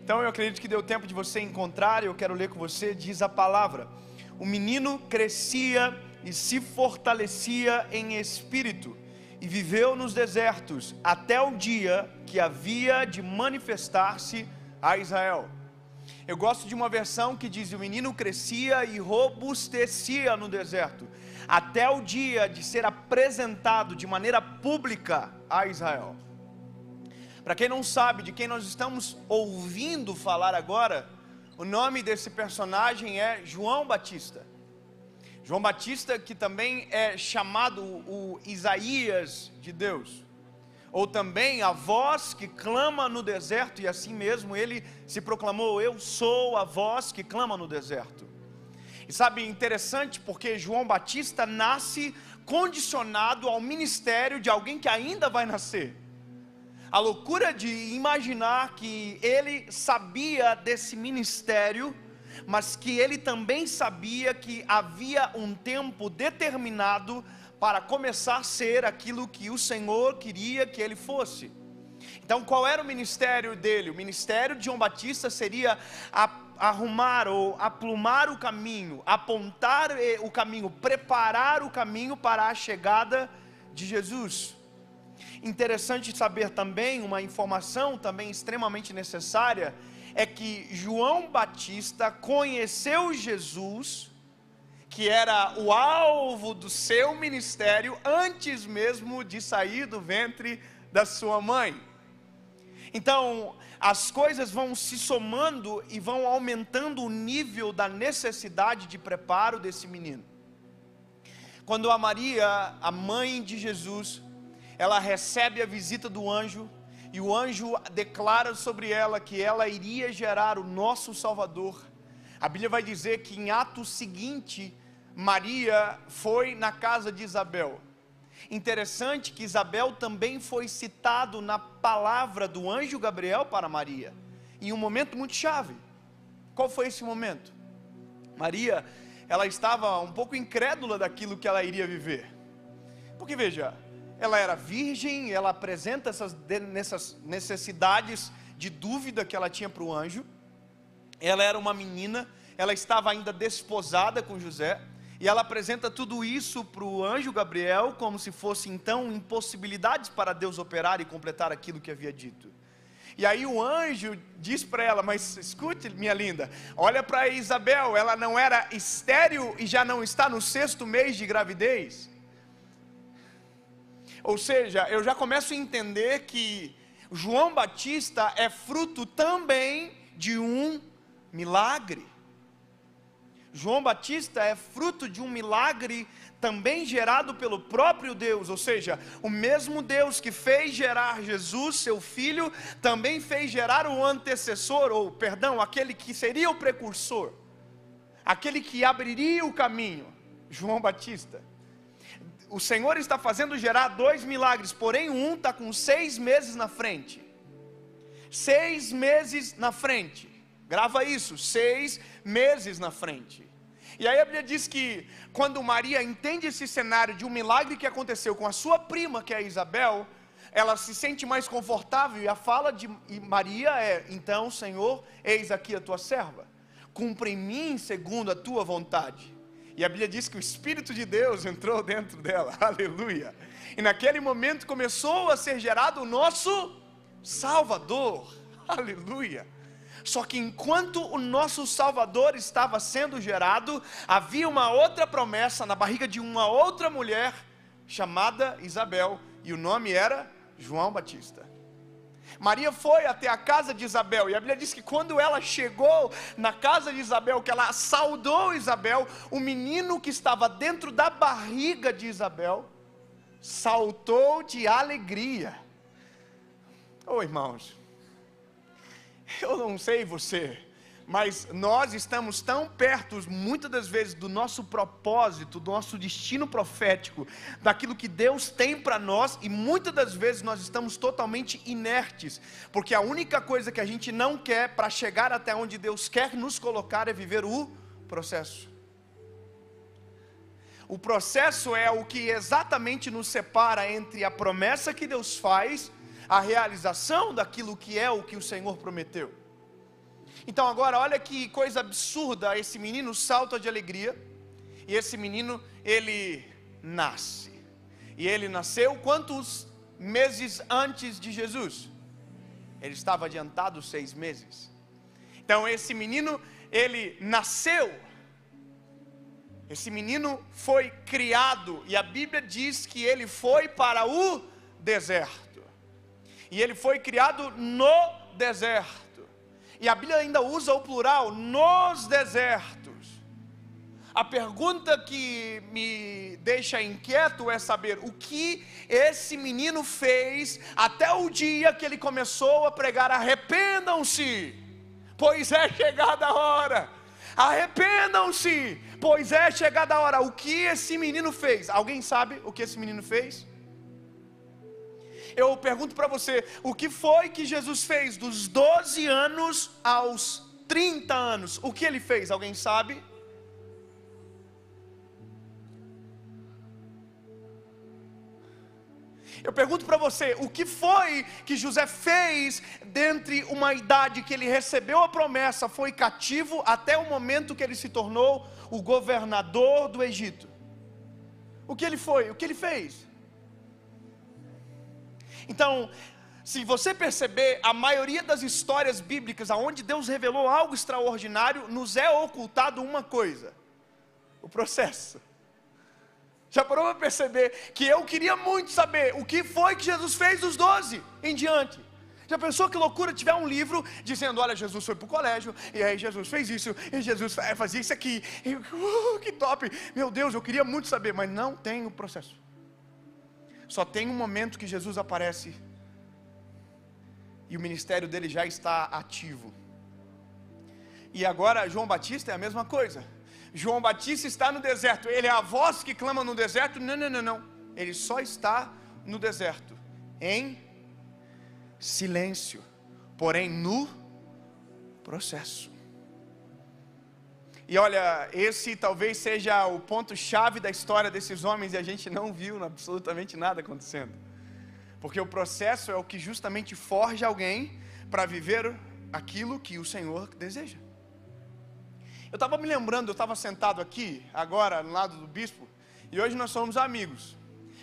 Então eu acredito que deu tempo de você encontrar, eu quero ler com você. Diz a palavra: o menino crescia e se fortalecia em espírito, e viveu nos desertos, até o dia que havia de manifestar-se a Israel. Eu gosto de uma versão que diz: o menino crescia e robustecia no deserto, até o dia de ser apresentado de maneira pública a Israel. Para quem não sabe de quem nós estamos ouvindo falar agora, o nome desse personagem é João Batista. João Batista, que também é chamado o Isaías de Deus, ou também a voz que clama no deserto, e assim mesmo ele se proclamou: eu sou a voz que clama no deserto. E sabe, interessante, porque João Batista nasce condicionado ao ministério de alguém que ainda vai nascer. A loucura de imaginar que ele sabia desse ministério, mas que ele também sabia que havia um tempo determinado para começar a ser aquilo que o Senhor queria que ele fosse. Então, qual era o ministério dele? O ministério de João Batista seria arrumar ou aplumar o caminho, apontar o caminho, preparar o caminho para a chegada de Jesus. Interessante saber também, uma informação também extremamente necessária, é que João Batista conheceu Jesus, que era o alvo do seu ministério, antes mesmo de sair do ventre da sua mãe. Então, as coisas vão se somando e vão aumentando o nível da necessidade de preparo desse menino. Quando a Maria, a mãe de Jesus, ela recebe a visita do anjo, e o anjo declara sobre ela que ela iria gerar o nosso Salvador. A Bíblia vai dizer que em ato seguinte, Maria foi na casa de Isabel. Interessante que Isabel também foi citado na palavra do anjo Gabriel para Maria, em um momento muito chave. Qual foi esse momento? Maria, ela estava um pouco incrédula daquilo que ela iria viver, porque veja, ela era virgem, ela apresenta essas necessidades de dúvida que ela tinha para o anjo. Ela era uma menina, ela estava ainda desposada com José, e ela apresenta tudo isso para o anjo Gabriel, como se fosse então impossibilidades para Deus operar e completar aquilo que havia dito. E aí o anjo diz para ela: mas escute, minha linda, olha para Isabel, ela não era estéril e já não está no 6º mês de gravidez. Ou seja, eu já começo a entender que João Batista é fruto também de um milagre. João Batista é fruto de um milagre também gerado pelo próprio Deus. Ou seja, o mesmo Deus que fez gerar Jesus, seu filho, também fez gerar o antecessor, ou perdão, aquele que seria o precursor, aquele que abriria o caminho, João Batista. O Senhor está fazendo gerar 2 milagres, porém um está com 6 meses na frente. 6 meses na frente. Grava isso, 6 meses na frente. E aí a Bíblia diz que quando Maria entende esse cenário de um milagre que aconteceu com a sua prima, que é Isabel, ela se sente mais confortável, e a fala de Maria é: então, Senhor, eis aqui a tua serva, cumpra em mim segundo a tua vontade. E a Bíblia diz que o Espírito de Deus entrou dentro dela, aleluia. E naquele momento começou a ser gerado o nosso Salvador, aleluia. Só que enquanto o nosso Salvador estava sendo gerado, havia uma outra promessa na barriga de uma outra mulher, chamada Isabel, e o nome era João Batista. Maria foi até a casa de Isabel, e a Bíblia diz que quando ela chegou na casa de Isabel, que ela saudou Isabel, o menino que estava dentro da barriga de Isabel saltou de alegria. Oh, irmãos, eu não sei você, mas nós estamos tão perto, muitas das vezes, do nosso propósito, do nosso destino profético, daquilo que Deus tem para nós, e muitas das vezes nós estamos totalmente inertes, porque a única coisa que a gente não quer para chegar até onde Deus quer nos colocar é viver o processo. O processo é o que exatamente nos separa entre a promessa que Deus faz, a realização daquilo que é o que o Senhor prometeu. Então agora olha que coisa absurda, esse menino salta de alegria, e esse menino ele nasce. E ele nasceu quantos meses antes de Jesus? Ele estava adiantado 6 meses. Então esse menino, ele nasceu, esse menino foi criado, e a Bíblia diz que ele foi para o deserto, e ele foi criado no deserto, e a Bíblia ainda usa o plural, nos desertos. A pergunta que me deixa inquieto é saber o que esse menino fez até o dia que ele começou a pregar: arrependam-se, pois é chegada a hora. Arrependam-se, pois é chegada a hora. O que esse menino fez? Alguém sabe o que esse menino fez? Eu pergunto para você, o que foi que Jesus fez dos 12 anos aos 30 anos? O que ele fez? Alguém sabe? Eu pergunto para você, o que foi que José fez dentre uma idade que ele recebeu a promessa, foi cativo, até o momento que ele se tornou o governador do Egito? O que ele foi? O que ele fez? Então, se você perceber, a maioria das histórias bíblicas onde Deus revelou algo extraordinário, nos é ocultado uma coisa: o processo. Já parou para perceber que eu queria muito saber o que foi que Jesus fez dos 12 em diante? Já pensou que loucura tiver um livro dizendo: olha, Jesus foi para o colégio, e aí Jesus fez isso, e Jesus fazia isso aqui, e, que top, meu Deus, eu queria muito saber, mas não tem o processo. Só tem um momento que Jesus aparece, e o ministério dele já está ativo. E agora João Batista é a mesma coisa. João Batista está no deserto, ele é a voz que clama no deserto. Não, ele só está no deserto, em silêncio, porém no processo. E olha, esse talvez seja o ponto-chave da história desses homens, e a gente não viu absolutamente nada acontecendo, porque o processo é o que justamente forja alguém para viver aquilo que o Senhor deseja. Eu estava me lembrando, eu estava sentado aqui, agora, no lado do bispo, e hoje nós somos amigos.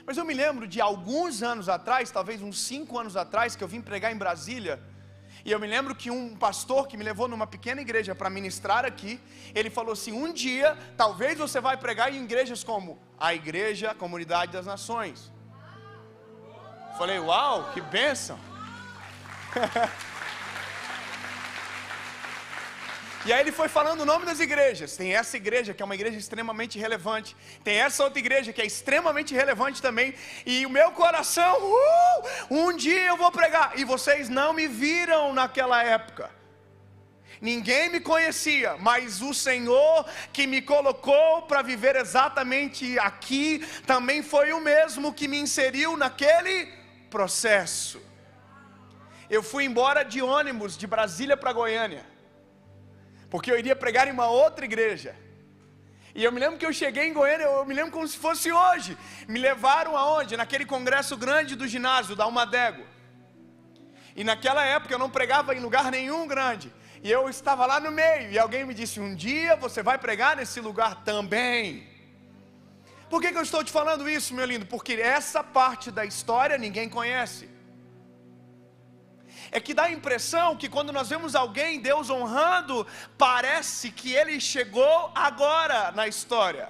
Mas eu me lembro de alguns anos atrás, talvez uns 5 anos atrás, que eu vim pregar em Brasília, e eu me lembro que um pastor que me levou numa pequena igreja para ministrar aqui, ele falou assim: um dia, talvez você vai pregar em igrejas como a Igreja a Comunidade das Nações. Falei, uau, que bênção. E aí ele foi falando o nome das igrejas. Tem essa igreja que é uma igreja extremamente relevante, tem essa outra igreja que é extremamente relevante também. E o meu coração, um dia eu vou pregar. E vocês não me viram naquela época, ninguém me conhecia, mas o Senhor que me colocou para viver exatamente aqui, também foi o mesmo que me inseriu naquele processo. Eu fui embora de ônibus de Brasília para Goiânia, porque eu iria pregar em uma outra igreja. E eu me lembro que eu cheguei em Goiânia, eu me lembro como se fosse hoje. Me levaram aonde? Naquele congresso grande do ginásio, da Almadego. E naquela época eu não pregava em lugar nenhum grande, e eu estava lá no meio, e alguém me disse: um dia você vai pregar nesse lugar também. Por que eu estou te falando isso, meu lindo? Porque essa parte da história ninguém conhece. É que dá a impressão que quando nós vemos alguém, Deus honrando, parece que ele chegou agora na história.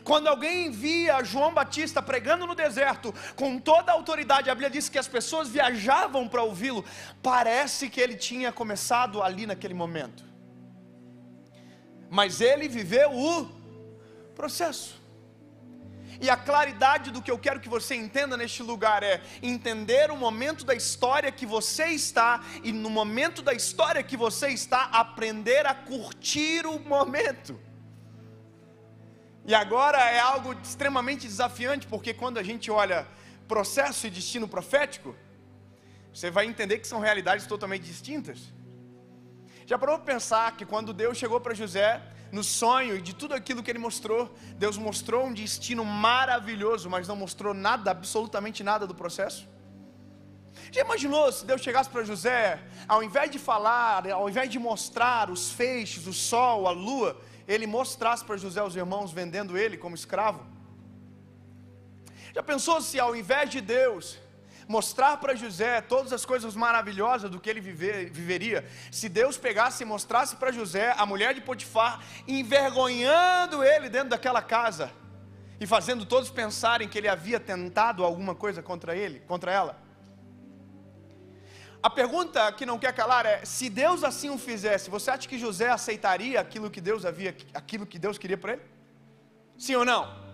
Quando alguém via João Batista pregando no deserto, com toda a autoridade, a Bíblia diz que as pessoas viajavam para ouvi-lo, parece que ele tinha começado ali naquele momento. Mas ele viveu o processo. E a claridade do que eu quero que você entenda neste lugar é entender o momento da história que você está, e no momento da história que você está, aprender a curtir o momento. E agora é algo extremamente desafiante, porque quando a gente olha processo e destino profético, você vai entender que são realidades totalmente distintas. Já parou para pensar que quando Deus chegou para José, no sonho e de tudo aquilo que ele mostrou, Deus mostrou um destino maravilhoso, mas não mostrou nada, absolutamente nada do processo? Já imaginou se Deus chegasse para José, ao invés de falar, ao invés de mostrar os feixes, o sol, a lua, ele mostrasse para José os irmãos vendendo ele como escravo? Já pensou se ao invés de Deus mostrar para José todas as coisas maravilhosas do que ele viveria, se Deus pegasse e mostrasse para José a mulher de Potifar envergonhando ele dentro daquela casa e fazendo todos pensarem que ele havia tentado alguma coisa contra ela? A pergunta que não quer calar é: se Deus assim o fizesse, você acha que José aceitaria aquilo que Deus queria para ele? Sim ou não?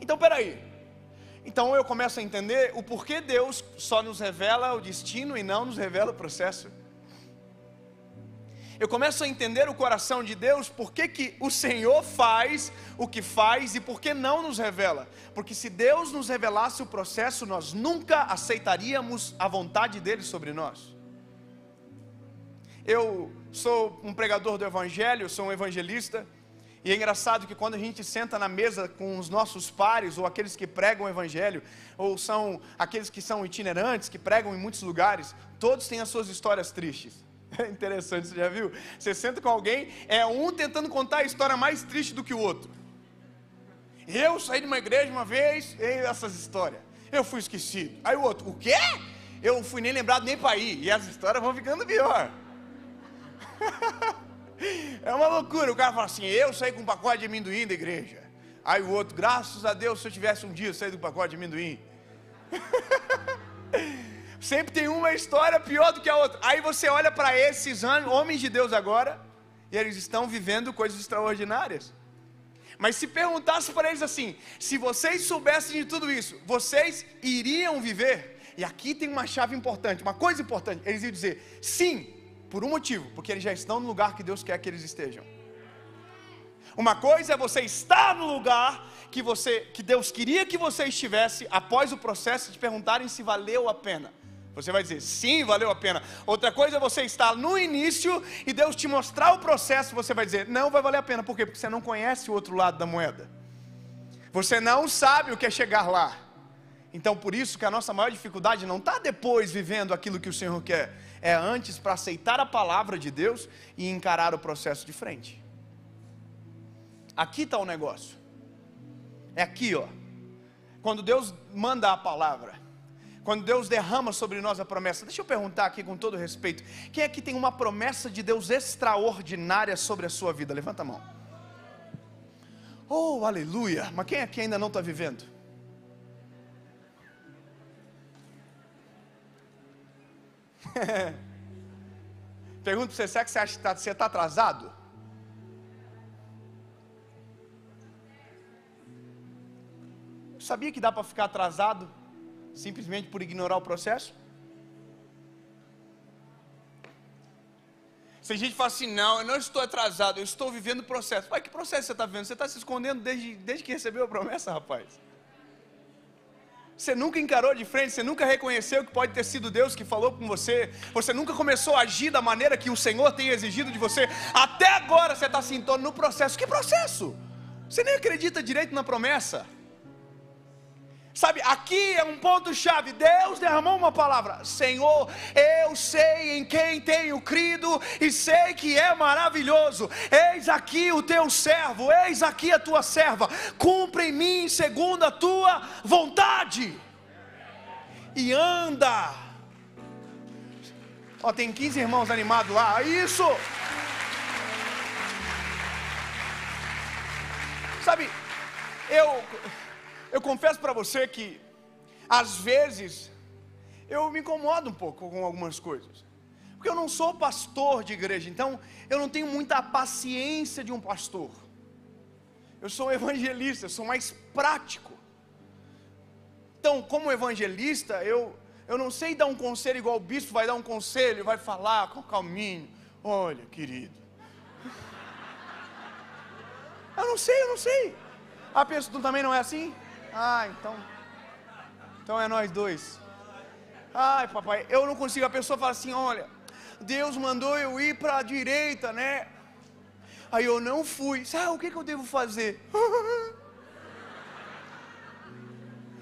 Então peraí. Então eu começo a entender o porquê Deus só nos revela o destino e não nos revela o processo. Eu começo a entender o coração de Deus, por que o Senhor faz o que faz e por que não nos revela. Porque se Deus nos revelasse o processo, nós nunca aceitaríamos a vontade dele sobre nós. Eu sou um pregador do Evangelho, sou um evangelista. E é engraçado que quando a gente senta na mesa com os nossos pares, ou aqueles que pregam o Evangelho, ou são aqueles que são itinerantes, que pregam em muitos lugares, todos têm as suas histórias tristes. É interessante, você já viu? Você senta com alguém, é um tentando contar a história mais triste do que o outro. Eu saí de uma igreja uma vez, e essas histórias, eu fui esquecido. Aí o outro, o quê? Eu não fui nem lembrado nem para ir, e as histórias vão ficando pior. É uma loucura, o cara fala assim: eu saí com um pacote de amendoim da igreja. Aí o outro, graças a Deus, se eu tivesse um dia saído com um pacote de amendoim. Sempre tem uma história pior do que a outra. Aí você olha para esses homens de Deus agora, e eles estão vivendo coisas extraordinárias. Mas se perguntasse para eles assim: se vocês soubessem de tudo isso, vocês iriam viver? E aqui tem uma chave importante, uma coisa importante. Eles iam dizer sim, por um motivo: porque eles já estão no lugar que Deus quer que eles estejam. Uma coisa é você estar no lugar que Deus queria que você estivesse, após o processo de perguntarem se valeu a pena. Você vai dizer sim, valeu a pena. Outra coisa é você estar no início e Deus te mostrar o processo, você vai dizer não vai valer a pena. Por quê? Porque você não conhece o outro lado da moeda. Você não sabe o que é chegar lá. Então por isso que a nossa maior dificuldade não está depois vivendo aquilo que o Senhor quer, é antes, para aceitar a palavra de Deus e encarar o processo de frente. Aqui está o negócio. É aqui, ó. Quando Deus manda a palavra, quando Deus derrama sobre nós a promessa. Deixa eu perguntar aqui com todo respeito: quem aqui tem uma promessa de Deus extraordinária sobre a sua vida? Levanta a mão. Oh, aleluia. Mas quem aqui ainda não está vivendo? Pergunto para você: será que você acha que você está atrasado? Sabia que dá para ficar atrasado simplesmente por ignorar o processo? Se a gente fala assim: não, eu não estou atrasado, eu estou vivendo o processo. Mas que processo você está vivendo? Você está se escondendo desde que recebeu a promessa, rapaz. Você nunca encarou de frente, você nunca reconheceu que pode ter sido Deus que falou com você. Você nunca começou a agir da maneira que o Senhor tem exigido de você. Até agora você está se entornando no processo. Que processo? Você nem acredita direito na promessa. Sabe, aqui é um ponto-chave. Deus derramou uma palavra: Senhor, eu sei em quem tenho crido e sei que é maravilhoso. Eis aqui o teu servo, eis aqui a tua serva. Cumpre em mim segundo a tua vontade. E anda. Ó, tem 15 irmãos animados lá. Isso. Sabe, eu confesso para você que às vezes eu me incomodo um pouco com algumas coisas, porque eu não sou pastor de igreja, então eu não tenho muita paciência de um pastor. Eu sou evangelista, eu sou mais prático. Então, como evangelista, eu não sei dar um conselho igual o bispo vai dar um conselho, vai falar com calminho: olha, querido, eu não sei. A pessoa também não é assim? Ah, então é nós dois. Ai, papai, eu não consigo. A pessoa fala assim: olha, Deus mandou eu ir para a direita, né? Aí eu não fui. Sabe o que eu devo fazer?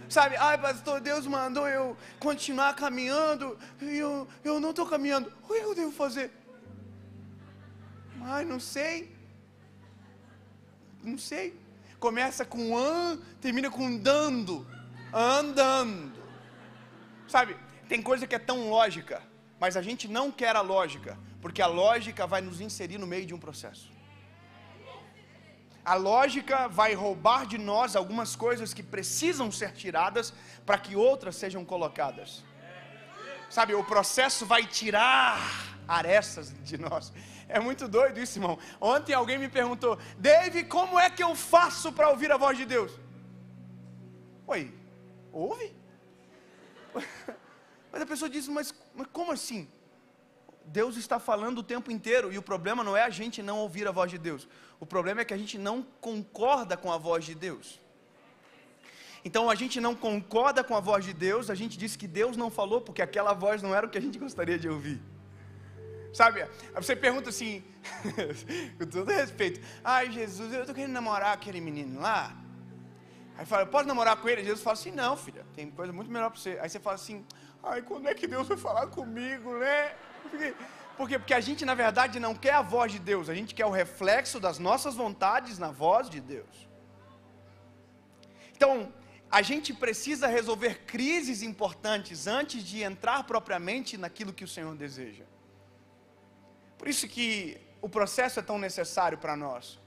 Sabe, ai pastor, Deus mandou eu continuar caminhando e eu não estou caminhando. O que eu devo fazer? Ai, não sei. Não sei. Começa com an, termina com dando. Andando. Sabe, tem coisa que é tão lógica, mas a gente não quer a lógica, porque a lógica vai nos inserir no meio de um processo. A lógica vai roubar de nós algumas coisas que precisam ser tiradas para que outras sejam colocadas. Sabe, o processo vai tirar arestas de nós. É muito doido isso, irmão. Ontem alguém me perguntou: Dave, como é que eu faço para ouvir a voz de Deus? Oi, ouve? Mas a pessoa diz, mas como assim? Deus está falando o tempo inteiro, e o problema não é a gente não ouvir a voz de Deus. O problema é que a gente não concorda com a voz de Deus. Então a gente não concorda com a voz de Deus, a gente diz que Deus não falou, porque aquela voz não era o que a gente gostaria de ouvir. Sabe, aí você pergunta assim, com todo respeito: ai Jesus, eu estou querendo namorar aquele menino lá. Aí fala: eu posso namorar com ele? Jesus fala assim: não filha, tem coisa muito melhor para você. Aí você fala assim: ai, quando é que Deus vai falar comigo, né? Por quê? Porque a gente na verdade não quer a voz de Deus, a gente quer o reflexo das nossas vontades na voz de Deus. Então, a gente precisa resolver crises importantes antes de entrar propriamente naquilo que o Senhor deseja. Por isso que o processo é tão necessário para nós.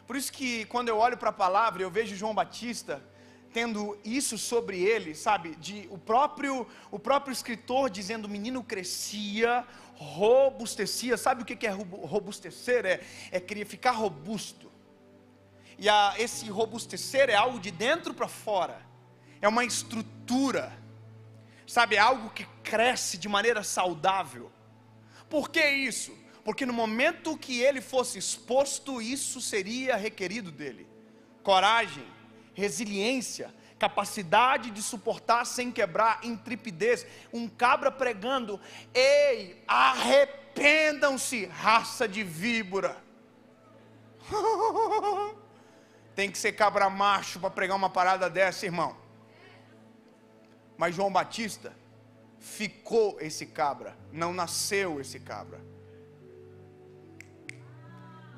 Por isso que quando eu olho para a palavra, eu vejo João Batista tendo isso sobre ele, sabe? O próprio escritor dizendo: o menino crescia, robustecia. Sabe o que é robustecer? É ficar robusto. E esse robustecer é algo de dentro para fora. É uma estrutura. Sabe? É algo que cresce de maneira saudável. Por que isso? Porque no momento que ele fosse exposto, isso seria requerido dele: coragem, resiliência, capacidade de suportar sem quebrar, intrepidez. Um cabra pregando: ei, arrependam-se, raça de víbora. Tem que ser cabra macho para pregar uma parada dessa, irmão. Mas João Batista ficou esse cabra, não nasceu esse cabra.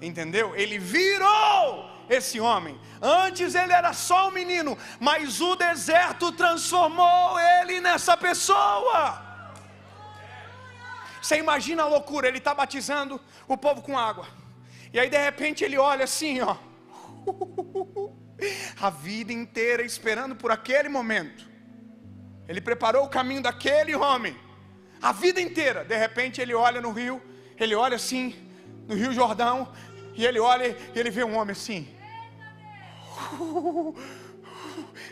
Entendeu? Ele virou esse homem. Antes ele era só um menino, mas o deserto transformou ele nessa pessoa. Você imagina a loucura, ele está batizando o povo com água, e aí de repente ele olha assim, ó, a vida inteira esperando por aquele momento. Ele preparou o caminho daquele homem, a vida inteira. De repente ele olha no rio, ele olha assim, no Rio Jordão, e ele olha e ele vê um homem assim.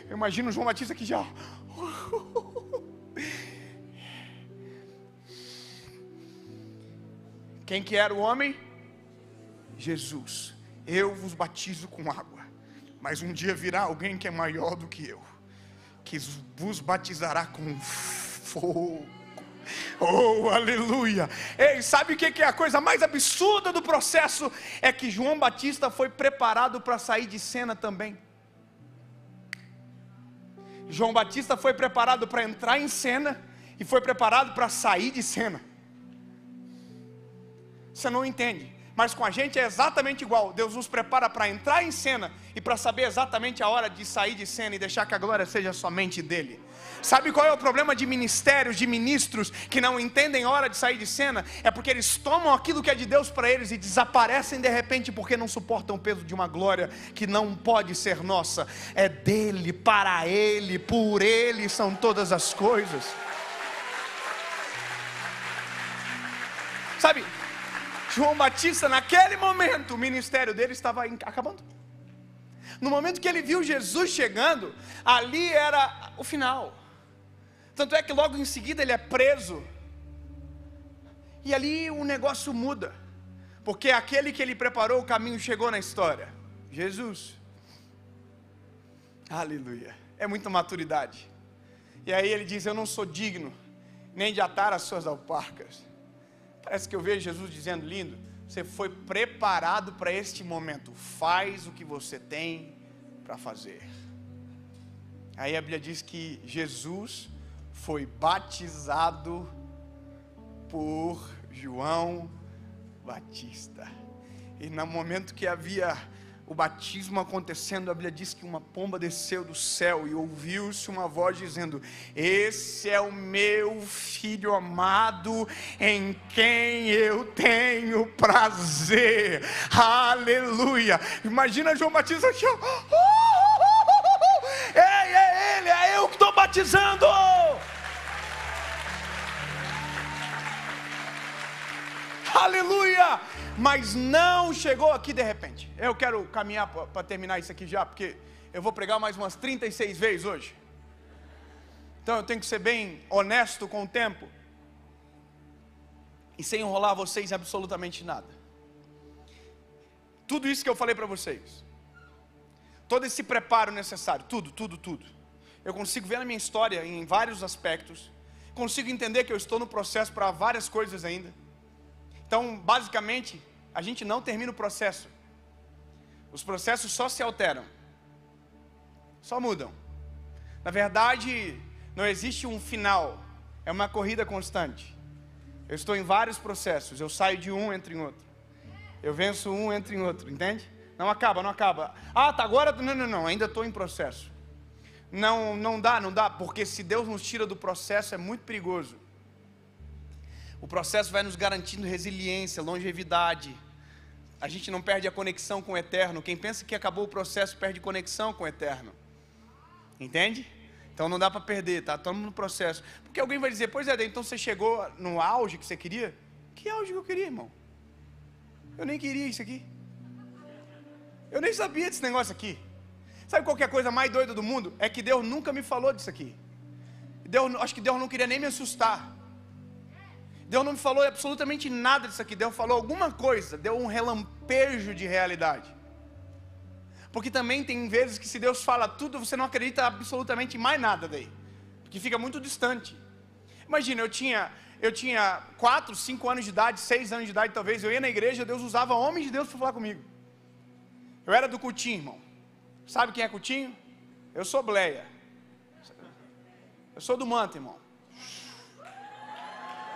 Eu imagino o João Batista aqui já. Quem que era o homem? Jesus. Eu vos batizo com água, mas um dia virá alguém que é maior do que eu, que vos batizará com fogo. Oh, aleluia. Ei, sabe o que é a coisa mais absurda do processo? É que João Batista foi preparado para sair de cena também. João Batista foi preparado para entrar em cena e foi preparado para sair de cena. Você não entende, mas com a gente é exatamente igual. Deus nos prepara para entrar em cena e para saber exatamente a hora de sair de cena e deixar que a glória seja somente dele. Sabe qual é o problema de ministérios, de ministros que não entendem a hora de sair de cena? É porque eles tomam aquilo que é de Deus para eles e desaparecem de repente, porque não suportam o peso de uma glória que não pode ser nossa. É dele, para ele, por ele são todas as coisas. Sabe, João Batista, naquele momento, o ministério dele estava acabando. No momento que ele viu Jesus chegando, ali era o final. Tanto é que logo em seguida ele é preso. E ali o negócio muda, porque aquele que ele preparou o caminho chegou na história: Jesus. Aleluia. É muita maturidade. E aí ele diz: eu não sou digno nem de atar as suas alparcas. Parece que eu vejo Jesus dizendo: lindo, você foi preparado para este momento, faz o que você tem para fazer. Aí a Bíblia diz que Jesus foi batizado por João Batista. E no momento que havia o batismo acontecendo, a Bíblia diz que uma pomba desceu do céu e ouviu-se uma voz dizendo: esse é o meu filho amado, em quem eu tenho prazer. Aleluia. Imagina João Batista aqui, ó. Ei, é ele, é eu que estou batizando. Aleluia. Mas não chegou aqui de repente. Eu quero caminhar para terminar isso aqui já, porque eu vou pregar mais umas 36 vezes hoje. Então eu tenho que ser bem honesto com o tempo e sem enrolar vocês absolutamente nada. Tudo isso que eu falei para vocês, todo esse preparo necessário, tudo. Eu consigo ver na minha história em vários aspectos. Consigo entender que eu estou no processo para várias coisas ainda. Então, basicamente, a gente não termina o processo. Os processos só se alteram, só mudam. Na verdade, não existe um final, é uma corrida constante. Eu estou em vários processos, eu saio de um, entro em outro. Eu venço um, entro em outro, entende? Não acaba. Ah, tá agora, não, ainda estou em processo. Não dá, porque se Deus nos tira do processo é muito perigoso. O processo vai nos garantindo resiliência, longevidade. A gente não perde a conexão com o eterno. Quem pensa que acabou o processo perde conexão com o eterno. Entende? Então não dá para perder, tá? Estamos no processo. Porque alguém vai dizer: pois é, então você chegou no auge que você queria? Que auge que eu queria, irmão? Eu nem queria isso aqui. Eu nem sabia desse negócio aqui. Sabe qual que é a coisa mais doida do mundo? É que Deus nunca me falou disso aqui. Acho que Deus não queria nem me assustar. Deus não me falou absolutamente nada disso aqui. Deus falou alguma coisa, deu um relampejo de realidade. Porque também tem vezes que se Deus fala tudo, você não acredita absolutamente em mais nada daí, porque fica muito distante. Imagina, eu tinha 4, 5 anos de idade, 6 anos de idade talvez. Eu ia na igreja, Deus usava homens de Deus para falar comigo. Eu era do cultinho, irmão. Sabe quem é cultinho? Eu sou Bleia. Eu sou do manto, irmão.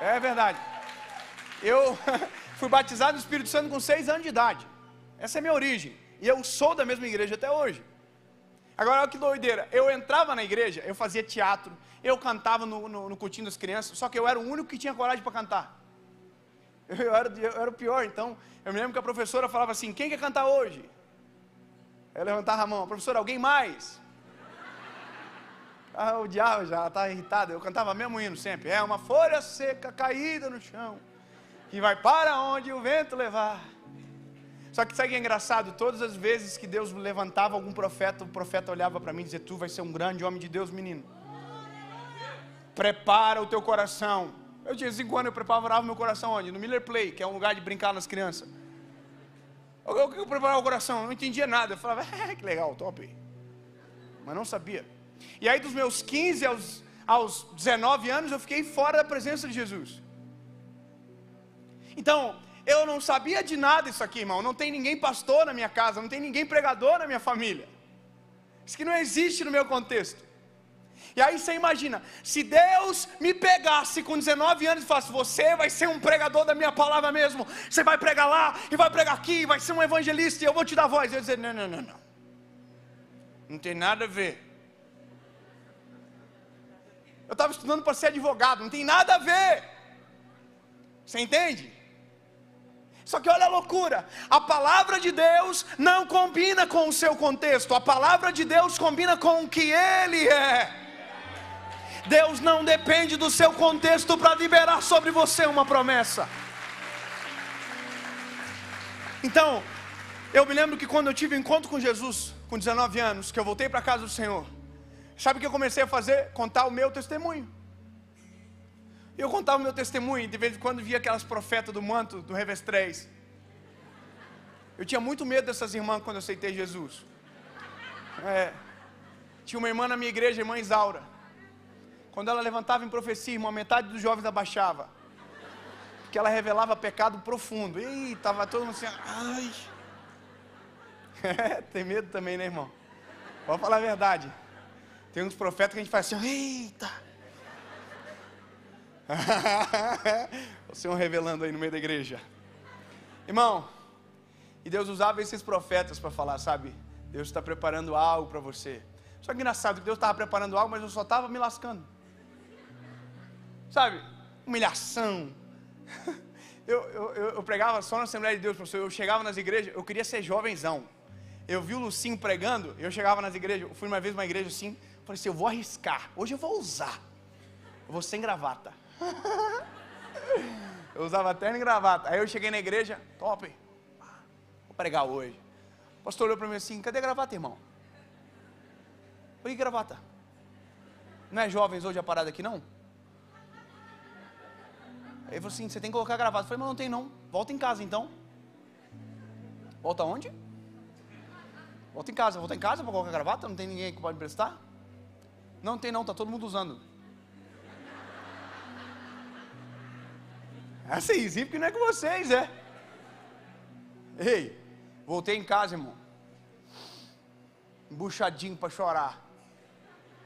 É verdade. Eu fui batizado no Espírito Santo com 6 anos de idade. Essa é a minha origem. E eu sou da mesma igreja até hoje. Agora olha que doideira. Eu entrava na igreja, eu fazia teatro, eu cantava no cultinho das crianças, só que eu era o único que tinha coragem para cantar. Eu era o pior. Então eu me lembro que a professora falava assim: quem quer cantar hoje? Eu levantava a mão: professora, alguém mais? O diabo já estava irritado. Eu cantava mesmo hino sempre: é uma folha seca caída no chão, que vai para onde o vento levar. Só que sabe o que é engraçado? Todas as vezes que Deus levantava algum profeta, o profeta olhava para mim e dizia: tu vai ser um grande homem de Deus, menino. Prepara o teu coração. Eu tinha 5 anos, eu preparava o meu coração onde? No Miller Play, que é um lugar de brincar nas crianças. O que eu preparava o coração? Eu não entendia nada. Eu falava: que legal, top. Mas não sabia. E aí dos meus 15 aos 19 anos, eu fiquei fora da presença de Jesus. Então, eu não sabia de nada isso aqui, irmão. Não tem ninguém pastor na minha casa, não tem ninguém pregador na minha família. Isso que não existe no meu contexto. E aí você imagina, se Deus me pegasse com 19 anos e falasse: você vai ser um pregador da minha palavra mesmo, você vai pregar lá, e vai pregar aqui, vai ser um evangelista, e eu vou te dar voz. Eu ia dizer: não. Não tem nada a ver. Eu estava estudando para ser advogado, não tem nada a ver. Você entende? Só que olha a loucura, a palavra de Deus não combina com o seu contexto, a palavra de Deus combina com o que Ele é. Deus não depende do seu contexto para liberar sobre você uma promessa. Então, eu me lembro que quando eu tive um encontro com Jesus, com 19 anos, que eu voltei para a casa do Senhor, sabe o que eu comecei a fazer? Contar o meu testemunho. Eu contava o meu testemunho, de vez em quando via aquelas profetas do manto, do revés 3. Eu tinha muito medo dessas irmãs quando eu aceitei Jesus. Tinha uma irmã na minha igreja, a irmã Isaura. Quando ela levantava em profecia, irmão, metade dos jovens abaixava. Porque ela revelava pecado profundo. E estava todo mundo assim: ai. Tem medo também, né, irmão? Vamos falar a verdade. Tem uns profetas que a gente faz assim, eita. O Senhor revelando aí no meio da igreja. Irmão, e Deus usava esses profetas para falar, sabe? Deus está preparando algo para você. Só que engraçado que Deus estava preparando algo, mas eu só estava me lascando. Sabe? Humilhação. Eu pregava só na Assembleia de Deus, professor. Eu chegava nas igrejas, eu queria ser jovenzão. Eu vi o Lucinho pregando, eu chegava nas igrejas, eu fui uma vez numa igreja assim, falei assim, eu vou arriscar, hoje eu vou usar. Eu vou sem gravata. Eu usava terno e gravata. Aí eu cheguei na igreja, top, vou pregar hoje. O pastor olhou para mim assim, cadê a gravata, irmão? Falei, que gravata? Não é jovens hoje a parada aqui, não? Aí ele falou assim, você tem que colocar a gravata. Eu falei, mas não tem não, volta em casa então. Volta onde? Volta em casa para colocar a gravata? Não tem ninguém que pode emprestar? Não tem não, está todo mundo usando. É assim, sim, porque não é com vocês, é. Ei, voltei em casa, irmão. Embuchadinho para chorar.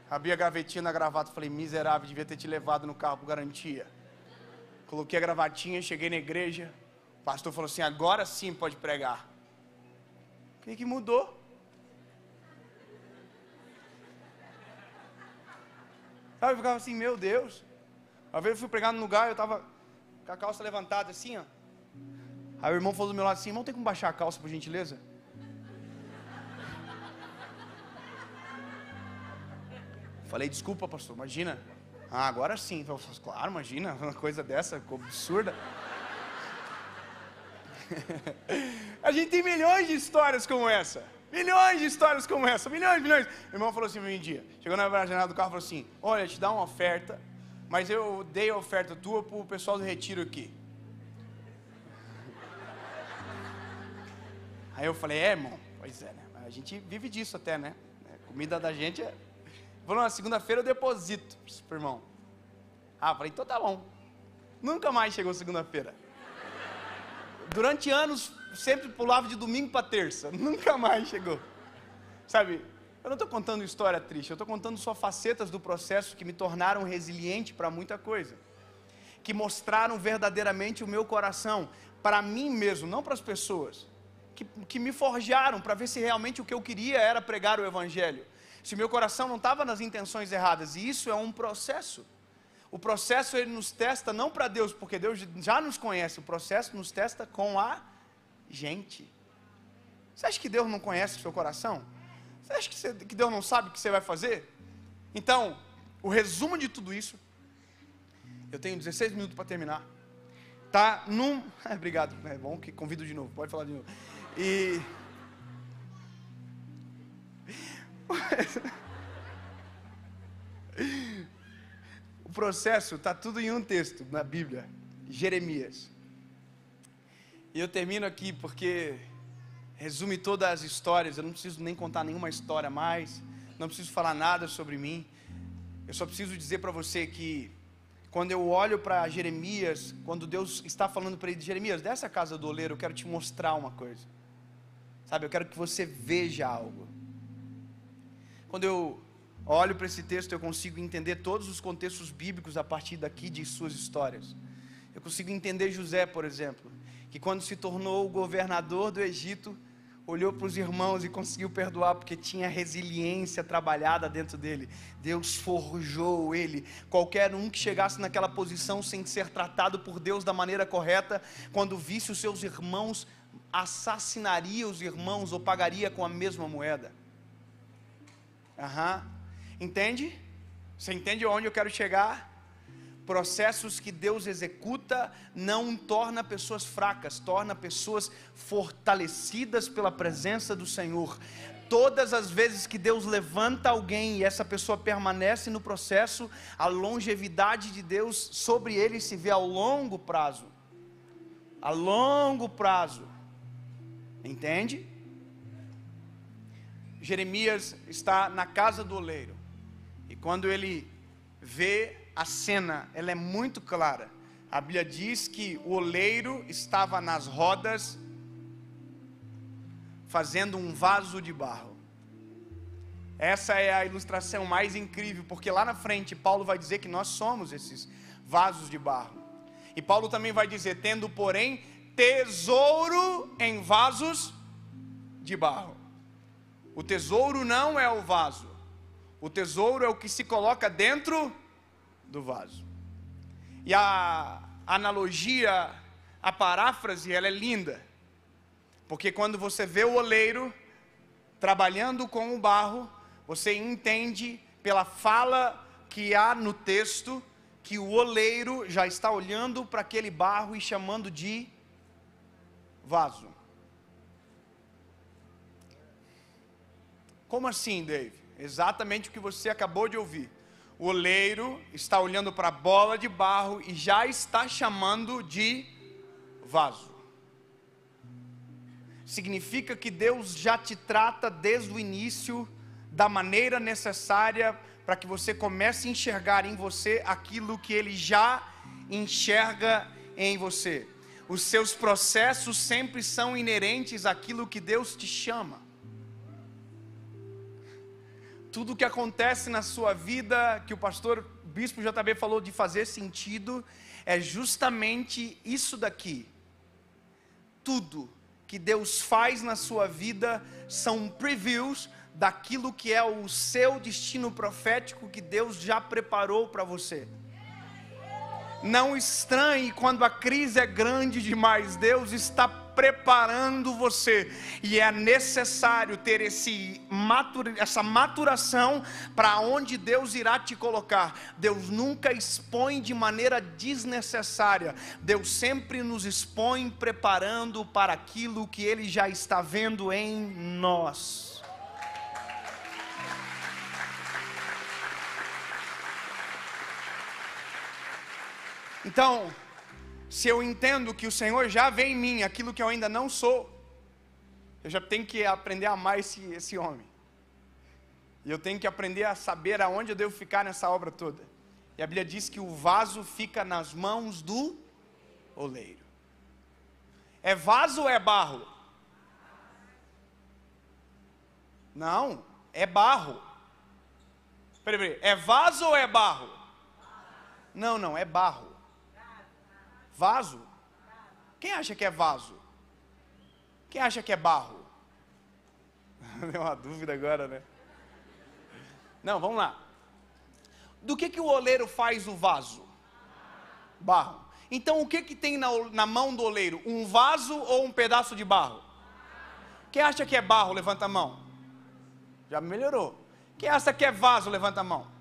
Abri a gavetinha na gravata, falei, miserável, devia ter te levado no carro por garantia. Coloquei a gravatinha, cheguei na igreja. O pastor falou assim, agora sim pode pregar. O que mudou? Sabe, eu ficava assim, meu Deus. Uma vez eu fui pregar num lugar, eu estava com a calça levantada assim, ó. Aí o irmão falou do meu lado assim, irmão, tem como baixar a calça, por gentileza? Falei, desculpa, pastor, imagina. Ah, agora sim. Falei, claro, imagina, uma coisa dessa, absurda. A gente tem milhões de histórias como essa. Milhões de histórias como essa, milhões. O irmão falou assim um dia, chegou na janela do carro e falou assim, olha, te dá uma oferta, mas eu dei a oferta tua para o pessoal do retiro aqui. Aí eu falei, irmão, pois é, né? A gente vive disso até, né? A comida da gente é... Falou, na segunda-feira eu deposito pro irmão. Ah, falei, então tá bom. Nunca mais chegou segunda-feira. Durante anos, sempre pulava de domingo para terça. Nunca mais chegou. Sabe, eu não estou contando história triste, eu estou contando só facetas do processo que me tornaram resiliente para muita coisa. Que mostraram verdadeiramente o meu coração, para mim mesmo, não para as pessoas. Que me forjaram para ver se realmente o que eu queria era pregar o Evangelho. Se meu coração não estava nas intenções erradas. E isso é um processo. O processo ele nos testa não para Deus, porque Deus já nos conhece. O processo nos testa com a gente. Você acha que Deus não conhece o seu coração? Você acha que Deus não sabe o que você vai fazer? Então, o resumo de tudo isso, eu tenho 16 minutos para terminar. Tá num... Obrigado, é bom que convido de novo, pode falar de novo. E... O processo está tudo em um texto na Bíblia, Jeremias. E eu termino aqui porque resume todas as histórias. Eu não preciso nem contar nenhuma história mais, não preciso falar nada sobre mim. Eu só preciso dizer para você que quando eu olho para Jeremias, quando Deus está falando para ele, Jeremias, dessa casa do oleiro, eu quero te mostrar uma coisa. Sabe, eu quero que você veja algo. Quando eu olho para esse texto, eu consigo entender todos os contextos bíblicos a partir daqui de suas histórias. Eu consigo entender José, por exemplo, que quando se tornou o governador do Egito, olhou para os irmãos e conseguiu perdoar, porque tinha resiliência trabalhada dentro dele. Deus forjou ele. Qualquer um que chegasse naquela posição sem ser tratado por Deus da maneira correta, quando visse os seus irmãos, assassinaria os irmãos ou pagaria com a mesma moeda. Entende? Você entende aonde eu quero chegar? Processos que Deus executa não torna pessoas fracas, torna pessoas fortalecidas pela presença do Senhor. Todas as vezes que Deus levanta alguém e essa pessoa permanece no processo, a longevidade de Deus sobre ele se vê ao longo prazo. A longo prazo. Entende? Jeremias está na casa do oleiro. E quando ele vê a cena, ela é muito clara. A Bíblia diz que o oleiro estava nas rodas, fazendo um vaso de barro. Essa é a ilustração mais incrível, porque lá na frente Paulo vai dizer que nós somos esses vasos de barro. E Paulo também vai dizer: tendo, porém, tesouro em vasos de barro. O tesouro não é o vaso. O tesouro é o que se coloca dentro do vaso. E a analogia, a paráfrase, ela é linda. Porque quando você vê o oleiro trabalhando com o barro, você entende pela fala que há no texto que o oleiro já está olhando para aquele barro e chamando de vaso. Como assim, Dave? Exatamente o que você acabou de ouvir. O oleiro está olhando para a bola de barro e já está chamando de vaso. Significa que Deus já te trata desde o início da maneira necessária para que você comece a enxergar em você aquilo que Ele já enxerga em você. Os seus processos sempre são inerentes àquilo que Deus te chama. Tudo que acontece na sua vida, que o pastor Bispo JB falou de fazer sentido, é justamente isso daqui. Tudo que Deus faz na sua vida são previews daquilo que é o seu destino profético que Deus já preparou para você. Não estranhe quando a crise é grande demais. Deus está preparando você, e é necessário ter essa maturação para onde Deus irá te colocar. Deus nunca expõe de maneira desnecessária. Deus sempre nos expõe preparando para aquilo que Ele já está vendo em nós. Então, se eu entendo que o Senhor já vê em mim aquilo que eu ainda não sou, eu já tenho que aprender a amar esse homem. E eu tenho que aprender a saber aonde eu devo ficar nessa obra toda. E a Bíblia diz que o vaso fica nas mãos do oleiro. É vaso ou é barro? Não, é barro. Peraí, é vaso ou é barro? Não, é barro. Vaso? Quem acha que é vaso? Quem acha que é barro? Deu uma dúvida agora, né? Não, vamos lá. Do que o oleiro faz o vaso? Barro. Então o que tem na mão do oleiro? Um vaso ou um pedaço de barro? Quem acha que é barro? Levanta a mão. Já melhorou. Quem acha que é vaso? Levanta a mão.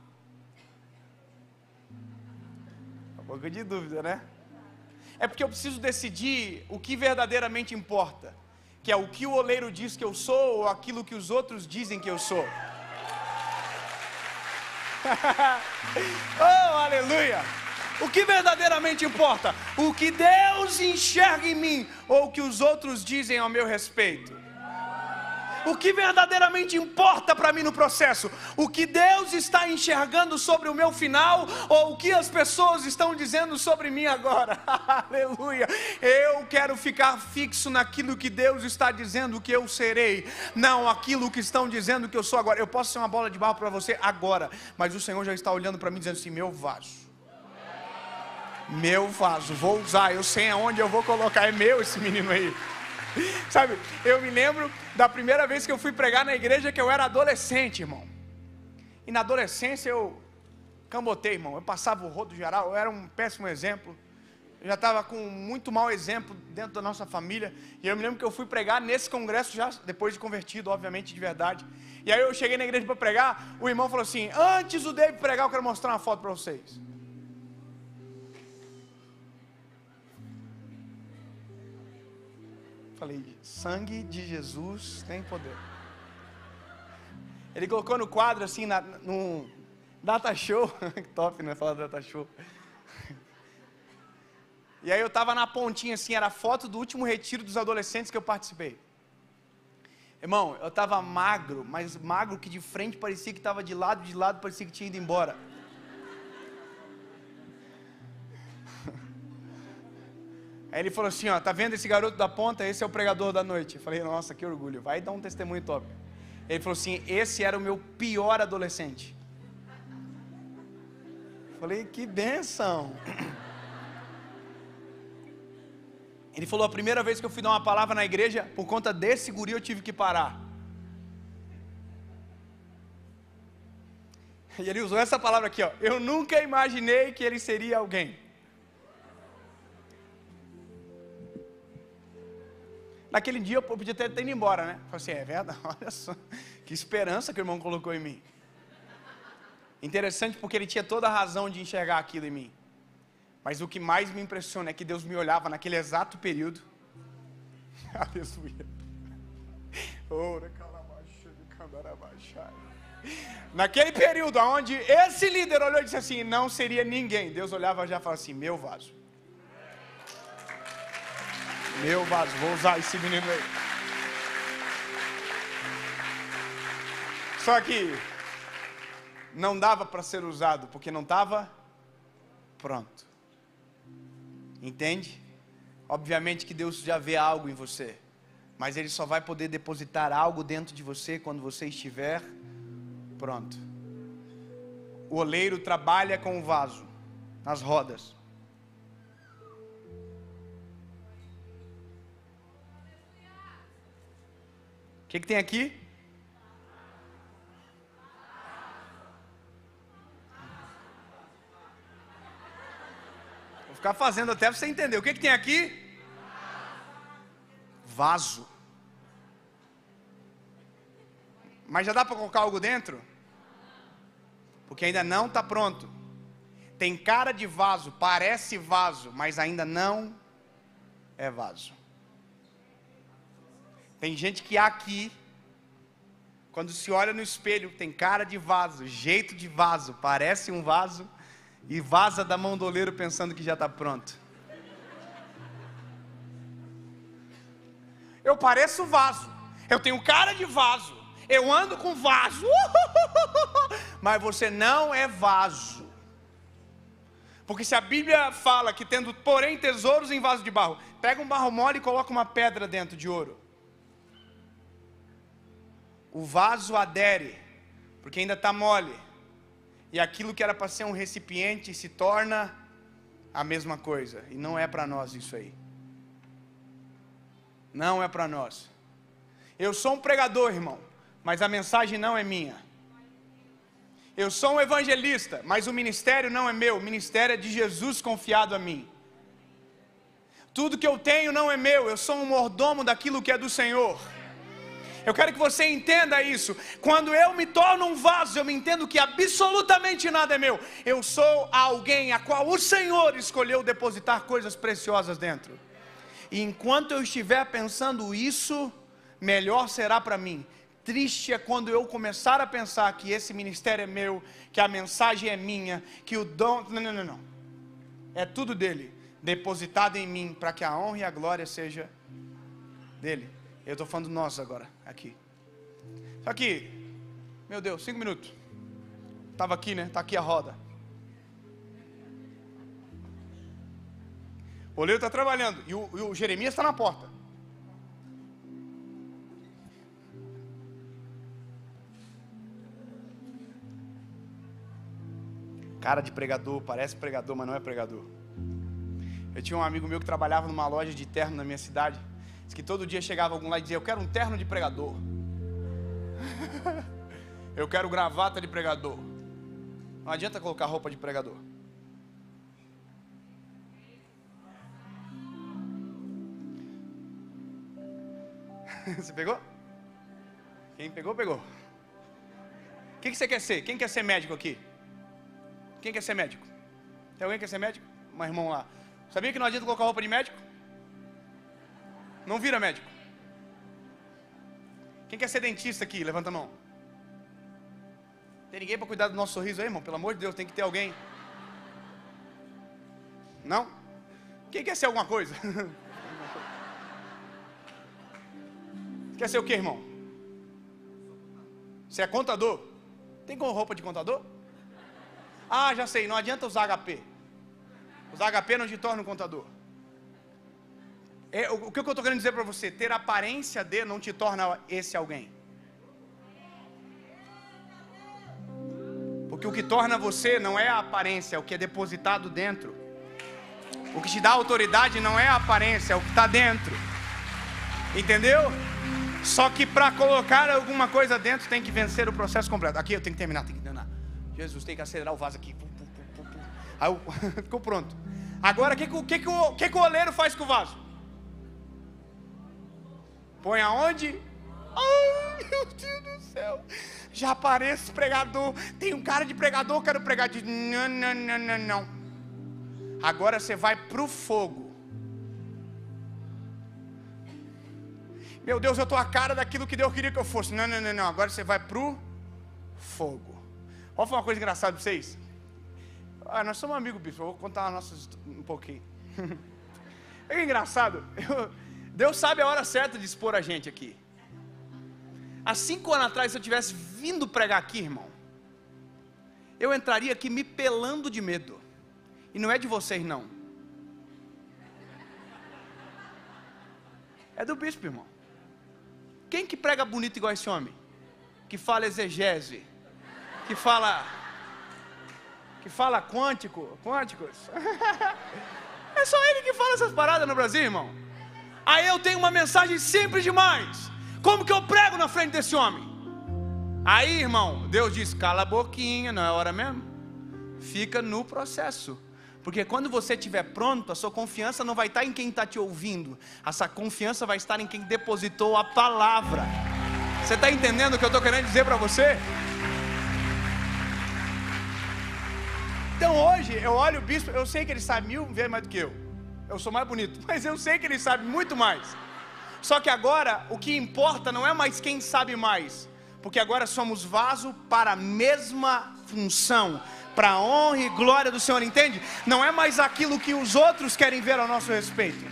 Um pouco de dúvida, né? É porque eu preciso decidir o que verdadeiramente importa, que é o que o oleiro diz que eu sou ou aquilo que os outros dizem que eu sou. Oh, aleluia! O que verdadeiramente importa? O que Deus enxerga em mim ou o que os outros dizem ao meu respeito? O que verdadeiramente importa para mim no processo? O que Deus está enxergando sobre o meu final ou o que as pessoas estão dizendo sobre mim agora? Aleluia! Eu quero ficar fixo naquilo que Deus está dizendo que eu serei, não aquilo que estão dizendo que eu sou agora. Eu posso ser uma bola de barro para você agora, mas o Senhor já está olhando para mim dizendo assim: meu vaso, vou usar, eu sei aonde eu vou colocar, é meu esse menino aí. Sabe, eu me lembro da primeira vez que eu fui pregar na igreja, que eu era adolescente, irmão. E na adolescência eu cambotei, irmão. Eu passava o rodo geral, eu era um péssimo exemplo. Eu já estava com muito mau exemplo dentro da nossa família. E eu me lembro que eu fui pregar nesse congresso, já depois de convertido, obviamente, de verdade. E aí eu cheguei na igreja para pregar, o irmão falou assim: antes do David pregar, eu quero mostrar uma foto para vocês. Falei: sangue de Jesus tem poder. Ele colocou no quadro assim, no data show. Que top, né? Falar data show. E aí eu estava na pontinha assim, era a foto do último retiro dos adolescentes que eu participei. Irmão, eu estava magro, mas magro que de frente parecia que estava de lado parecia que tinha ido embora. Aí ele falou assim: ó, tá vendo esse garoto da ponta? Esse é o pregador da noite. Eu falei: nossa, que orgulho, vai dar um testemunho top. Ele falou assim: esse era o meu pior adolescente. Falei: que bênção. Ele falou: a primeira vez que eu fui dar uma palavra na igreja, por conta desse guri eu tive que parar. E ele usou essa palavra aqui, ó: eu nunca imaginei que ele seria alguém. Naquele dia eu podia até ter ido embora, né? Falei assim: é verdade, olha só, que esperança que o irmão colocou em mim. Interessante, porque ele tinha toda a razão de enxergar aquilo em mim. Mas o que mais me impressiona é que Deus me olhava naquele exato período. Aleluia. Naquele período onde esse líder olhou e disse assim: não seria ninguém. Deus olhava já e falava assim: meu vaso. Meu vaso, vou usar esse menino aí. Só que não dava para ser usado, porque não estava pronto. Entende? Obviamente que Deus já vê algo em você, mas Ele só vai poder depositar algo dentro de você quando você estiver pronto. O oleiro trabalha com o vaso, nas rodas. O que tem aqui? Vou ficar fazendo até você entender. O que tem aqui? Vaso. Mas já dá para colocar algo dentro? Porque ainda não está pronto. Tem cara de vaso, parece vaso, mas ainda não é vaso. Tem gente que aqui, quando se olha no espelho, tem cara de vaso, jeito de vaso, parece um vaso, e vaza da mão do oleiro pensando que já está pronto. Eu pareço vaso, eu tenho cara de vaso, eu ando com vaso, mas você não é vaso. Porque se a Bíblia fala que tendo porém tesouros em vaso de barro, pega um barro mole e coloca uma pedra dentro de ouro. O vaso adere, porque ainda está mole. E aquilo que era para ser um recipiente se torna a mesma coisa. E não é para nós isso aí. Não é para nós. Eu sou um pregador, irmão, mas a mensagem não é minha. Eu sou um evangelista, mas o ministério não é meu. O ministério é de Jesus confiado a mim. Tudo que eu tenho não é meu. Eu sou um mordomo daquilo que é do Senhor. Eu quero que você entenda isso. Quando eu me torno um vaso, eu me entendo que absolutamente nada é meu. Eu sou alguém a qual o Senhor escolheu depositar coisas preciosas dentro. E enquanto eu estiver pensando isso, melhor será para mim. Triste é quando eu começar a pensar que esse ministério é meu, que a mensagem é minha, que o dom... Não. É tudo dele, depositado em mim, para que a honra e a glória seja dele. Eu estou falando nós agora, aqui. Só que, meu Deus, 5 minutos. Estava aqui, né? Está aqui a roda. O oleiro está trabalhando e o Jeremias está na porta. Cara de pregador, parece pregador, mas não é pregador. Eu tinha um amigo meu que trabalhava numa loja de terno na minha cidade. Diz que todo dia chegava algum lá e dizia: eu quero um terno de pregador. Eu quero gravata de pregador. Não adianta colocar roupa de pregador. Você pegou? Quem pegou, pegou. O que você quer ser? Quem quer ser médico aqui? Quem quer ser médico? Tem alguém que quer ser médico? Um irmão lá. Sabia que não adianta colocar roupa de médico? Não vira médico. Quem quer ser dentista aqui? Levanta a mão. Tem ninguém para cuidar do nosso sorriso aí, irmão? Pelo amor de Deus, tem que ter alguém. Não? Quem quer ser alguma coisa? Quer ser o que, irmão? Você é contador? Tem roupa de contador? Ah, já sei, não adianta usar HP. Usar HP não te torna um contador. O que eu estou querendo dizer para você? Ter aparência de não te torna esse alguém. Porque o que torna você não é a aparência, é o que é depositado dentro. O que te dá autoridade não é a aparência, é o que está dentro. Entendeu? Só que para colocar alguma coisa dentro tem que vencer o processo completo. Aqui eu tenho que terminar. Jesus, tem que acelerar o vaso aqui. Aí ficou pronto. Agora o que o oleiro faz com o vaso? Põe aonde? Ai, meu Deus do céu. Já aparece pregador. Tem um cara de pregador, quero pregar. Diz, não. Agora você vai para o fogo. Meu Deus, eu estou a cara daquilo que Deus queria que eu fosse. Não. Agora você vai para o fogo. Vou falar uma coisa engraçada para vocês. Nós somos amigos, bispo. Eu vou contar um pouquinho. É engraçado. Deus sabe a hora certa de expor a gente aqui. Há 5 anos atrás, se eu tivesse vindo pregar aqui, irmão, eu entraria aqui me pelando de medo. E não é de vocês, não. É do bispo, irmão. Quem que prega bonito igual esse homem? Que fala exegese. Que fala quânticos. É só ele que fala essas paradas no Brasil, irmão. Aí eu tenho uma mensagem simples demais. Como que eu prego na frente desse homem? Aí, irmão, Deus diz, cala a boquinha, não é hora mesmo? Fica no processo. Porque quando você estiver pronto, a sua confiança não vai estar em quem está te ouvindo. A sua confiança vai estar em quem depositou a palavra. Você está entendendo o que eu estou querendo dizer para você? Então hoje, eu olho o bispo, eu sei que ele sabe 1000 vezes mais do que eu. Eu sou mais bonito, mas eu sei que ele sabe muito mais. Só que agora, o que importa não é mais quem sabe mais. Porque agora somos vaso para a mesma função. Para a honra e glória do Senhor, entende? Não é mais aquilo que os outros querem ver ao nosso respeito.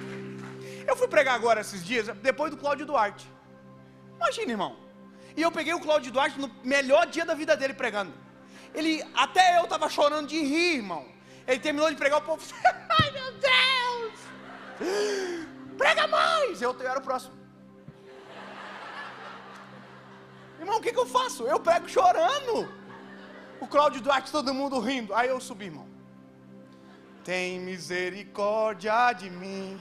Eu fui pregar agora esses dias, depois do Cláudio Duarte. Imagina, irmão. E eu peguei o Cláudio Duarte no melhor dia da vida dele pregando. Até eu estava chorando de rir, irmão. Ele terminou de pregar, o povo, ai meu Deus, prega mais. Eu era o próximo. Irmão, o que eu faço? Eu prego chorando. O Cláudio Duarte, todo mundo rindo. Aí eu subi, irmão. Tem misericórdia de mim.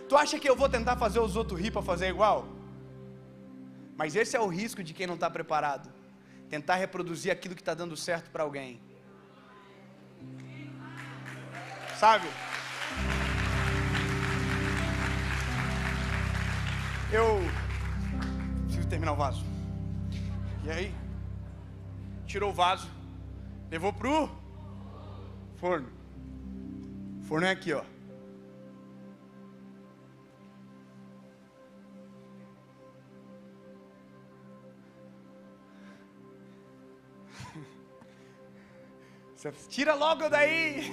Tu acha que eu vou tentar fazer os outros rir para fazer igual? Mas esse é o risco de quem não está preparado. Tentar reproduzir aquilo que está dando certo para alguém. Sabe? Eu preciso terminar o vaso. E aí? Tirou o vaso, levou pro forno. O forno é aqui, ó. Você tira logo daí.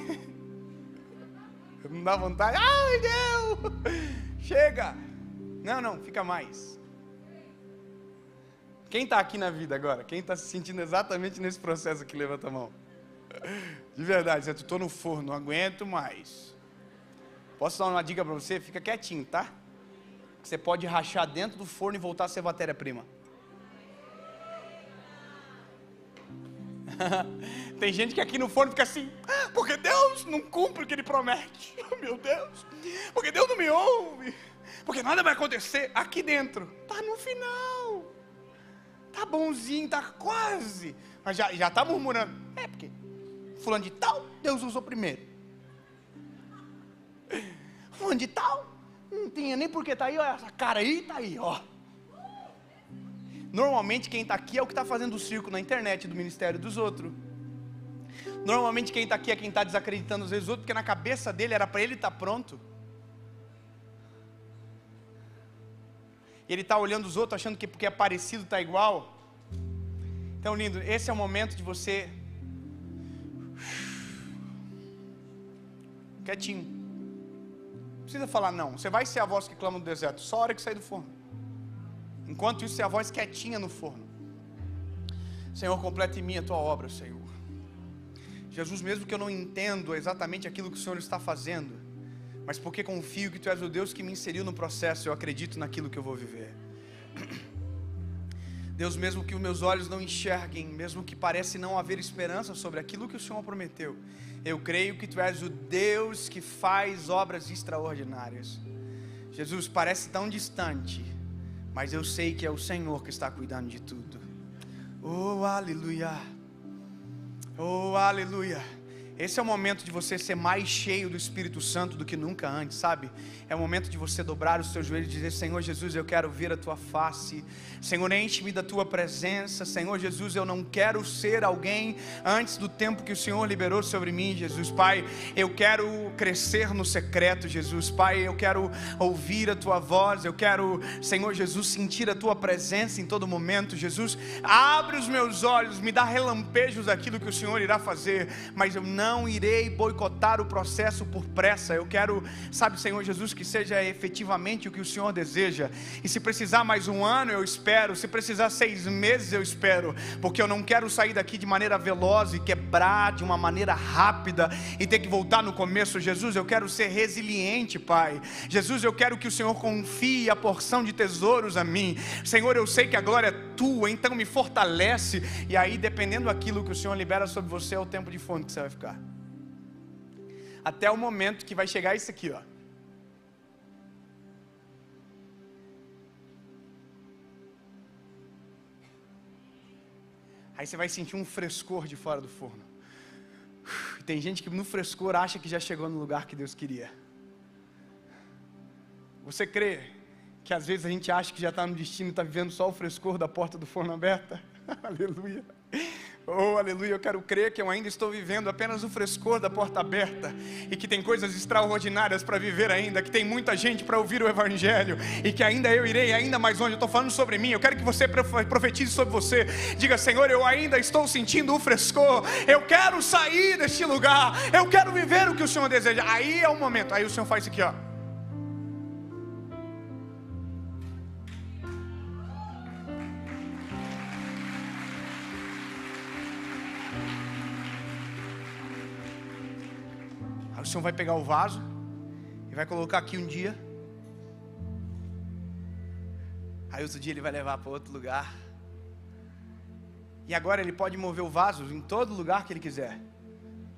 Não dá vontade. Ai, Deus! Chega! Não, fica mais. Quem está aqui na vida agora? Quem está se sentindo exatamente nesse processo aqui? Levanta a mão. De verdade, eu estou no forno, não aguento mais. Posso dar uma dica para você? Fica quietinho, tá? Você pode rachar dentro do forno e voltar a ser matéria-prima. Tem gente que aqui no forno fica assim, porque Deus não cumpre o que Ele promete. Meu Deus, porque Deus não me ouve, porque nada vai acontecer. Aqui dentro, tá no final, tá bonzinho, tá quase, mas já tá murmurando. É porque fulano de tal, Deus usou primeiro. Fulano de tal, não tinha nem porque tá aí, ó, essa cara aí tá aí, ó. Normalmente quem está aqui é o que está fazendo o circo na internet do ministério dos outros. Normalmente quem está aqui é quem está desacreditando os outros, porque na cabeça dele era para ele estar pronto. E ele está olhando os outros achando que porque é parecido está igual. Então, lindo, esse é o momento de você quietinho. Não precisa falar não. Você vai ser a voz que clama no deserto, só a hora que sair do forno. Enquanto isso, é a voz quietinha no forno. Senhor, completa em mim a tua obra, Senhor. Jesus, mesmo que eu não entendo exatamente aquilo que o Senhor está fazendo, mas porque confio que tu és o Deus que me inseriu no processo, eu acredito naquilo que eu vou viver. Deus, mesmo que os meus olhos não enxerguem, mesmo que parece não haver esperança sobre aquilo que o Senhor prometeu, eu creio que Tu és o Deus que faz obras extraordinárias. Jesus, parece tão distante, mas eu sei que é o Senhor que está cuidando de tudo. Oh, aleluia. Oh, aleluia. Esse é o momento de você ser mais cheio do Espírito Santo do que nunca antes, sabe? É o momento de você dobrar os seus joelhos e dizer: Senhor Jesus, eu quero ver a Tua face. Senhor, enche-me da Tua presença. Senhor Jesus, eu não quero ser alguém antes do tempo que o Senhor liberou sobre mim, Jesus. Pai, eu quero crescer no secreto, Jesus. Pai, eu quero ouvir a Tua voz. Eu quero, Senhor Jesus, sentir a Tua presença em todo momento, Jesus. Abre os meus olhos, me dá relampejos daquilo que o Senhor irá fazer, mas eu não irei boicotar o processo por pressa. Eu quero, sabe, Senhor Jesus, que seja efetivamente o que o Senhor deseja. E se precisar mais um ano, eu espero. Se precisar 6 meses, eu espero, porque eu não quero sair daqui de maneira veloz e quebrar de uma maneira rápida e ter que voltar no começo. Jesus, eu quero ser resiliente, Pai. Jesus, eu quero que o Senhor confie a porção de tesouros a mim. Senhor, eu sei que a glória é Tua, então me fortalece. E aí, dependendo daquilo que o Senhor libera sobre você, é o tempo de fome que você vai ficar. Até o momento que vai chegar isso aqui, ó. Aí você vai sentir um frescor de fora do forno. Tem gente que no frescor acha que já chegou no lugar que Deus queria. Você crê que às vezes a gente acha que já está no destino e está vivendo só o frescor da porta do forno aberta? Aleluia. Oh, aleluia, eu quero crer que eu ainda estou vivendo apenas o frescor da porta aberta, e que tem coisas extraordinárias para viver ainda, que tem muita gente para ouvir o Evangelho, e que ainda eu irei ainda mais longe. Eu estou falando sobre mim, eu quero que você profetize sobre você. Diga: Senhor, eu ainda estou sentindo o frescor, eu quero sair deste lugar, eu quero viver o que o Senhor deseja. Aí é o momento, aí o Senhor faz isso aqui, ó. O Senhor vai pegar o vaso e vai colocar aqui um dia. Aí outro dia Ele vai levar para outro lugar. E agora Ele pode mover o vaso em todo lugar que Ele quiser,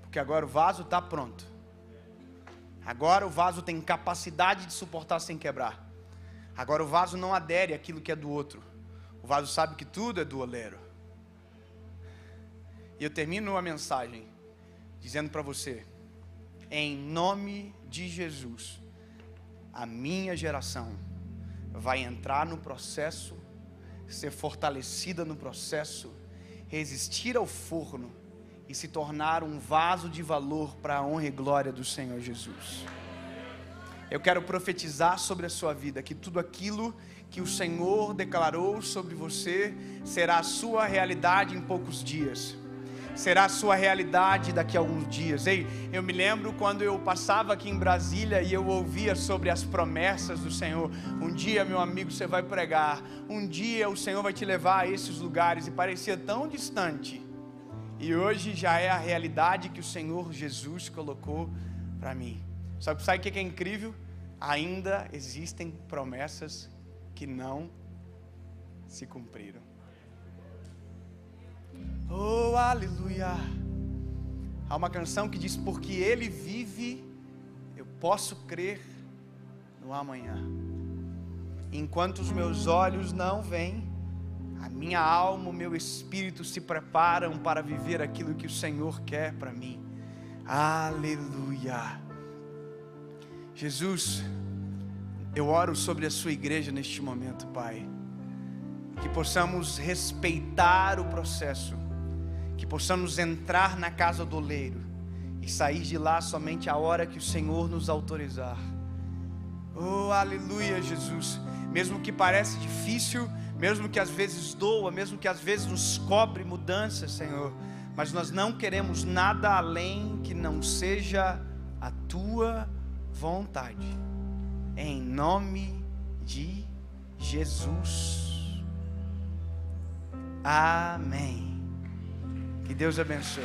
porque agora o vaso está pronto. Agora o vaso tem capacidade de suportar sem quebrar. Agora o vaso não adere àquilo que é do outro. O vaso sabe que tudo é do oleiro. E eu termino a mensagem dizendo para você: em nome de Jesus, a minha geração vai entrar no processo, ser fortalecida no processo, resistir ao forno e se tornar um vaso de valor para a honra e glória do Senhor Jesus. Eu quero profetizar sobre a sua vida que tudo aquilo que o Senhor declarou sobre você será a sua realidade em poucos dias. Será a sua realidade daqui a alguns dias. Ei, eu me lembro quando eu passava aqui em Brasília e eu ouvia sobre as promessas do Senhor. Um dia, meu amigo, você vai pregar. Um dia o Senhor vai te levar a esses lugares. E parecia tão distante. E hoje já é a realidade que o Senhor Jesus colocou para mim. Sabe o que é incrível? Ainda existem promessas que não se cumpriram. Oh, aleluia. Há uma canção que diz: porque Ele vive, eu posso crer no amanhã. Enquanto os meus olhos não veem, a minha alma, o meu espírito se preparam para viver aquilo que o Senhor quer para mim. Aleluia. Jesus, eu oro sobre a sua igreja neste momento, Pai, que possamos respeitar o processo, que possamos entrar na casa do oleiro e sair de lá somente a hora que o Senhor nos autorizar. Oh, aleluia, Jesus. Mesmo que pareça difícil, mesmo que às vezes doa, mesmo que às vezes nos cobre mudança, Senhor, mas nós não queremos nada além que não seja a Tua vontade. Em nome de Jesus. Amém. Que Deus abençoe.